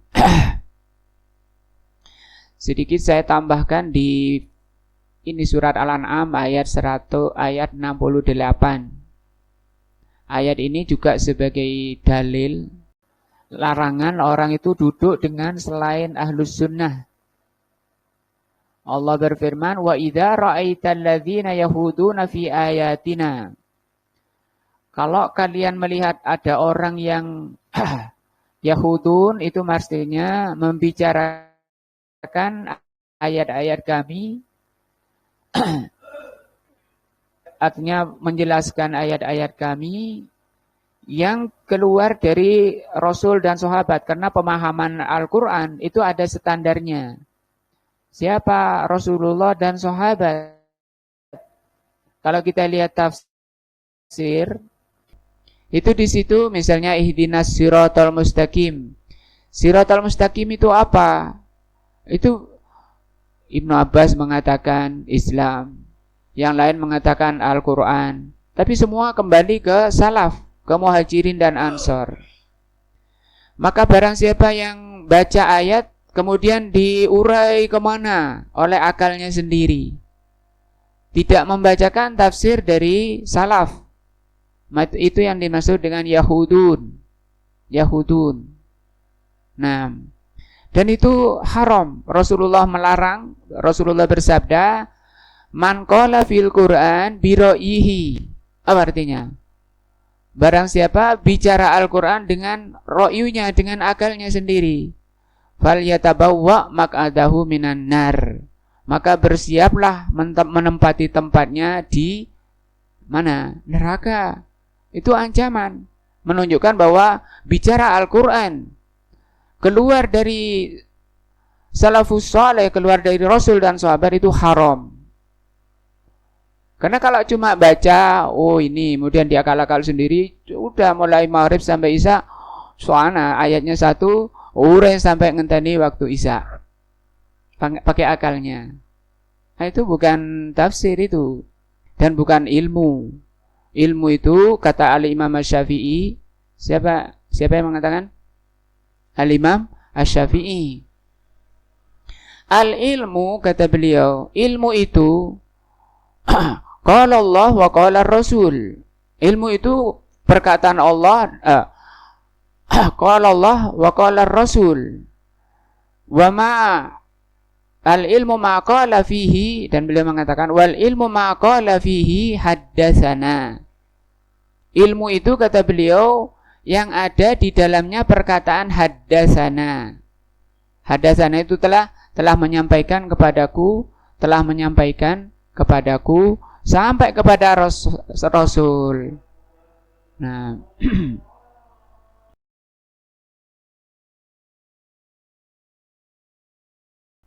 sedikit, saya tambahkan di ini surat Al-An'am ayat 100, ayat 68. Ayat ini juga sebagai dalil larangan orang itu duduk dengan selain Ahlus Sunnah. Allah berfirman, wa idza ra'aital ladzina yahuduna fi ayatina. Kalau kalian melihat ada orang yang Yahudun, itu maksudnya membicarakan ayat-ayat kami, artinya menjelaskan ayat-ayat kami yang keluar dari Rasul dan sahabat. Karena pemahaman Al-Quran itu ada standarnya. Siapa Rasulullah dan sahabat? Kalau kita lihat tafsir, itu di situ misalnya ihdinas siratal mustaqim. Siratal mustaqim itu apa? Itu Ibnu Abbas mengatakan Islam, yang lain mengatakan Al-Quran. Tapi semua kembali ke salaf, ke muhajirin dan ansor. Maka barang siapa yang baca ayat kemudian diurai kemana oleh akalnya sendiri, tidak membacakan tafsir dari salaf, itu yang dimaksud dengan Yahudun. Nah, dan itu haram. Rasulullah melarang. Rasulullah bersabda, man qala fil Qur'an biro'ihi. Apa artinya? Barang siapa bicara Al-Quran dengan ro'yunya, dengan akalnya sendiri, fal yatabawwa maq'adahu minan nar. Maka bersiaplah menempati tempatnya di mana? Neraka. Itu ancaman. Menunjukkan bahwa bicara Al-Quran keluar dari salafus saleh, keluar dari Rasul dan sahabat, itu haram. Karena kalau cuma baca, oh ini, kemudian dia akal-akal sendiri, udah mulai maghrib sampai isya, soalnya ayatnya satu, urai sampai ngenteni waktu isya, pakai akalnya. Nah, itu bukan tafsir itu, dan bukan ilmu. Ilmu itu kata Al-Imam Asy-Syafi'i, siapa yang mengatakan? Al-Imam Asy-Syafi'i. Al-ilmu, kata beliau, ilmu itu qala Allah wa qala Rasul. Ilmu itu perkataan Allah, qala Allah wa qala Rasul. Wa ma al-ilmu ma qala fihi, dan beliau mengatakan wal ilmu ma qala fihi haddatsana. Ilmu itu, kata beliau, yang ada di dalamnya perkataan haddatsana. Hadatsana itu telah menyampaikan kepadaku sampai kepada Rasul. Nah,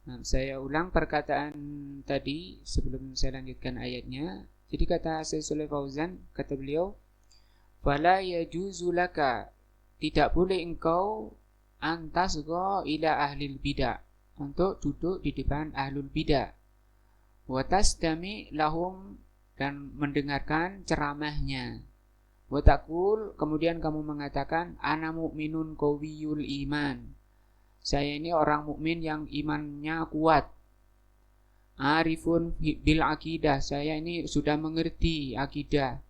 nah, saya ulang perkataan tadi sebelum saya lanjutkan ayatnya. Jadi kata Syekh Shalih Fauzan, kata beliau, "Fala yajuzu laka," tidak boleh engkau antasgha ila ahlil bidah, untuk duduk di depan ahlul bidah. Wa tasdami lahum, dan mendengarkan ceramahnya. Wa taqul, kemudian kamu mengatakan, ana mu'minun qawiyul iman, saya ini orang mukmin yang imannya kuat. Arifun bil akidah, saya ini sudah mengerti akidah.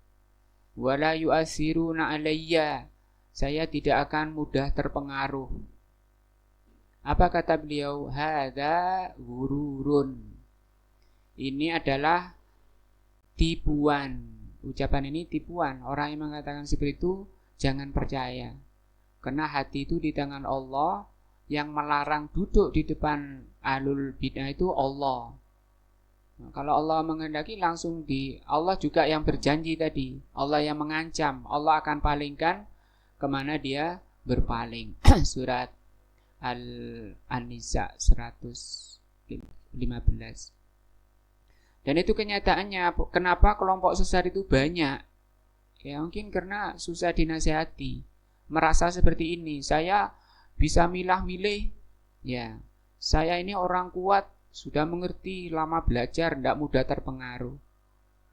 Wala yu'athiruna alayya, saya tidak akan mudah terpengaruh. Apa kata beliau? Hadza ghururun, ini adalah tipuan. Ucapan ini tipuan. Orang yang mengatakan seperti itu jangan percaya, karena hati itu di tangan Allah. Yang melarang duduk di depan ahlul bidah itu Allah. Nah, kalau Allah menghendaki langsung Allah juga yang berjanji tadi. Allah yang mengancam, Allah akan palingkan kemana dia berpaling. Surat An-Nisa 115. Dan itu kenyataannya. Kenapa kelompok sesat itu banyak? Ya mungkin karena susah dinasihati. Merasa seperti ini, saya bisa milah-milih. Ya, saya ini orang kuat, sudah mengerti, lama belajar, tidak mudah terpengaruh.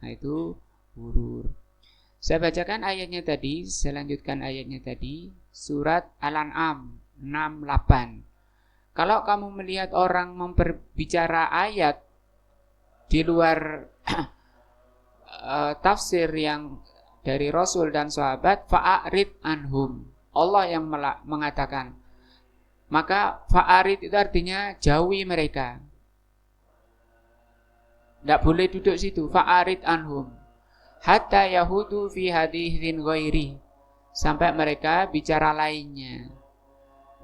Nah itu ghurur. Saya bacakan ayatnya tadi, saya lanjutkan ayatnya tadi. Surat Al-An'am 68. Kalau kamu melihat orang memperbicara ayat di luar tafsir yang dari Rasul dan sahabat, fa'arid anhum, Allah yang mengatakan, maka fa'arid itu artinya jauhi mereka, tidak boleh duduk situ. Fa'arid anhum hatta yahudu fi hadithin ghairi, sampai mereka bicara lainnya.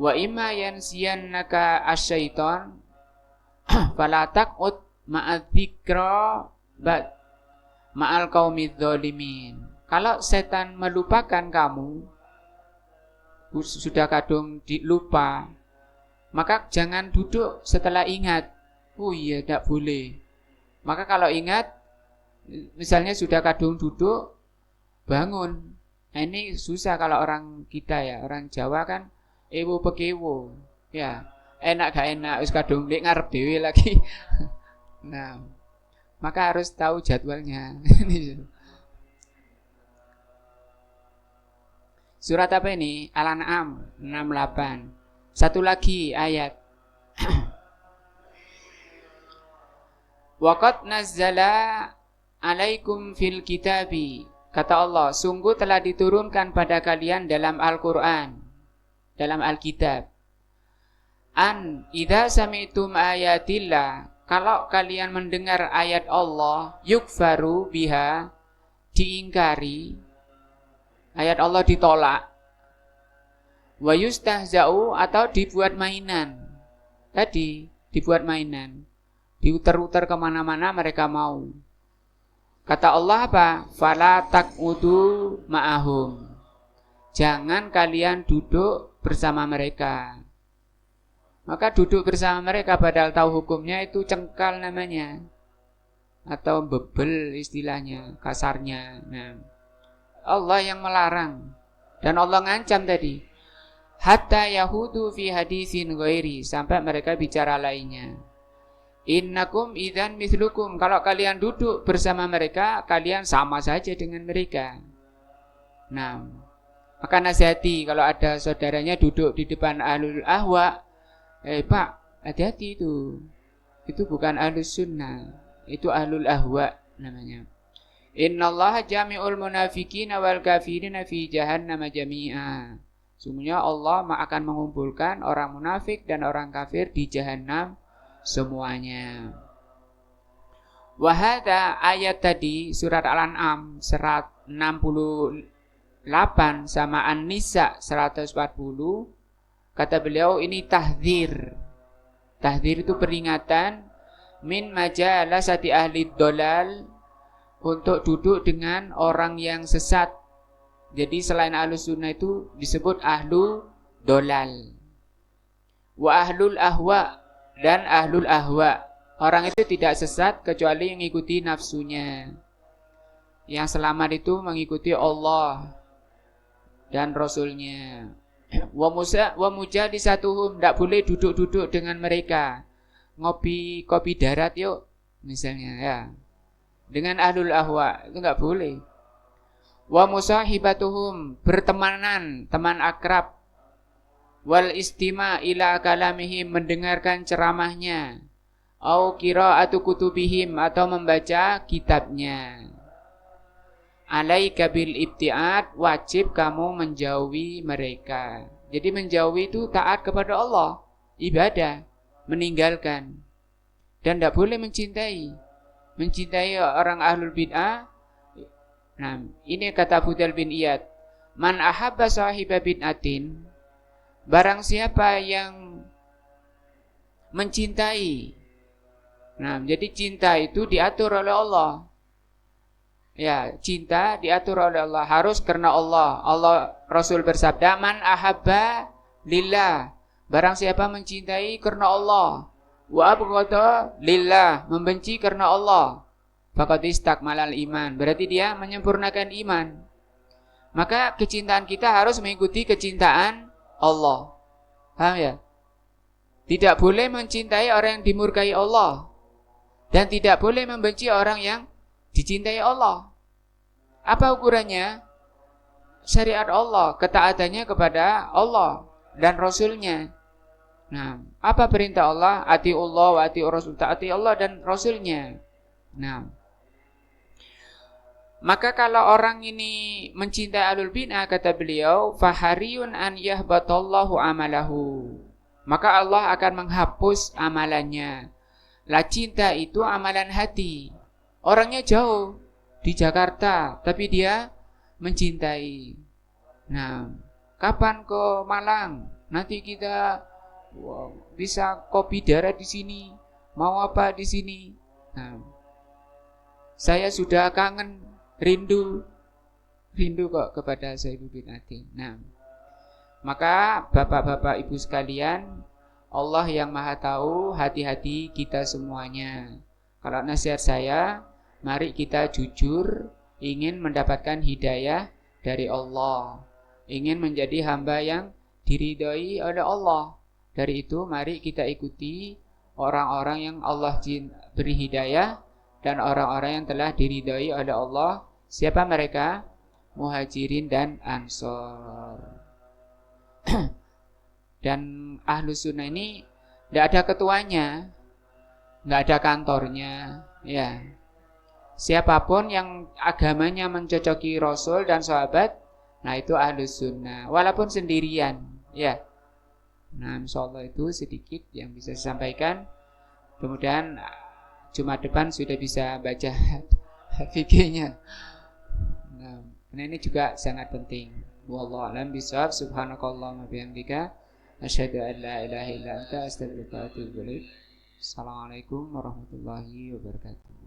Wa imma yansiyannaka asyaiton fala taqud ma'adzikra ma'al qaumidz zalimin. Kalau setan melupakan kamu, sudah kadung lupa, maka jangan duduk setelah ingat. Oh iya, tidak boleh. Maka kalau ingat, misalnya sudah kadung duduk, bangun. Nah, ini susah kalau orang kita ya, orang Jawa kan ewo pekewo. Ya, enak gak enak, wis kadung lek ngarep dhewe lagi. Nah, maka harus tahu jadwalnya. Surat apa ini? Al-An'am 68. Satu lagi ayat. Waqad nazzala alaikum fil kitabi, kata Allah, sungguh telah diturunkan pada kalian dalam Al-Quran, dalam Alkitab. An idza sami'tum ayatillah, kalau kalian mendengar ayat Allah, yukfaru biha, diingkari, ayat Allah ditolak, wa yustahza'u, atau dibuat mainan. Tadi dibuat mainan, diuter-uter kemana-mana mereka mau. Kata Allah apa? Fala taqudu ma'ahum, jangan kalian duduk bersama mereka. Maka duduk bersama mereka padahal tahu hukumnya itu cengkal namanya, atau bebel istilahnya, kasarnya. Nah, Allah yang melarang, dan Allah ngancam tadi, hatta yahudu fi haditsin ghairi, sampai mereka bicara lainnya. Innakum idzan mithlukum, kalau kalian duduk bersama mereka, kalian sama saja dengan mereka. Nah, maka nasihati kalau ada saudaranya duduk di depan ahlul ahwa, Pak, hati-hati itu bukan ahlus sunnah, itu ahlul ahwa namanya. Innallaha jami'ul munafiqina wal kafirina fi jahannam jami'a, sungguhnya Allah akan mengumpulkan orang munafik dan orang kafir di jahanam semuanya. Wahada, ayat tadi surat Al-An'am 168 sama An-Nisa 140, kata beliau ini tahdzir, Tahdzir itu peringatan min majalasati ahli dolal, untuk duduk dengan orang yang sesat. Jadi selain ahlus sunnah itu disebut ahlu dolal. Wa ahlul ahwa, dan ahlul ahwa. Orang itu tidak sesat kecuali yang mengikuti nafsunya. Yang selamat itu mengikuti Allah dan Rasulnya. Wa mujalisatuhum, tidak boleh duduk-duduk dengan mereka. Ngopi kopi darat yuk misalnya ya. Dengan ahlul ahwa itu enggak boleh. Wa musahibatuhum, bertemanan, teman akrab. Wal istima ila kalamihim, mendengarkan ceramahnya. Au qiraatu kutubihim, atau membaca kitabnya. Alaika bil ibtiad, wajib kamu menjauhi mereka. Jadi menjauhi itu taat kepada Allah, ibadah, meninggalkan. Dan tidak boleh mencintai orang ahlul bid'ah. Nah, ini kata Fudal bin Iyad, man ahabba sahiba bid'atin, barang siapa yang mencintai. Nah, jadi cinta itu diatur oleh Allah. Ya, cinta diatur oleh Allah, harus karena Allah. Rasul bersabda, man ahabba lillah, barang siapa mencintai karena Allah. Wa abghadha lillah, membenci karena Allah. Faqad istakmalal iman, berarti dia menyempurnakan iman. Maka kecintaan kita harus mengikuti kecintaan Allah. Paham ya? Tidak boleh mencintai orang yang dimurkai Allah, dan tidak boleh membenci orang yang dicintai Allah. Apa ukurannya? Syariat Allah, ketaatannya kepada Allah dan Rasulnya. Nah, apa perintah Allah? Atiullah wa atiur Rasul, taati Allah dan Rasulnya. Nah, maka kalau orang ini mencintai ahlul bid'ah, kata beliau, fahariyun an yahbatallahu amalahu, maka Allah akan menghapus amalannya. Lah, cinta itu amalan hati. Orangnya jauh di Jakarta, tapi dia mencintai. Nah, kapan ke Malang? Nanti kita bisa kopi darat di sini. Mau apa di sini? Nah, saya sudah kangen, rindu kok kepada Sayyidul Bid'ati. Nah, maka bapak-bapak ibu sekalian, Allah yang maha tahu hati-hati kita semuanya. Kalau nasihat saya, mari kita jujur, ingin mendapatkan hidayah dari Allah, ingin menjadi hamba yang diridhoi oleh Allah. Dari itu mari kita ikuti orang-orang yang Allah beri hidayah dan orang-orang yang telah diridhoi oleh Allah. Siapa mereka? Muhajirin dan Ansor. Dan Ahlus Sunnah ini tidak ada ketuanya, nggak ada kantornya, ya. Siapapun yang agamanya mencocoki Rasul dan sahabat, nah itu Ahlus Sunnah, walaupun sendirian, ya. Nah, insyaallah itu sedikit yang bisa saya sampaikan. Kemudian Jumat depan sudah bisa baca fikihnya. Nah, ini juga sangat penting. Wallahu a'lam bishawab. Subhanakallahumma bihamdika asyhadu an la ilaha illa anta astaghfiruka wa atubu ilaik. Assalamualaikum warahmatullahi wabarakatuh.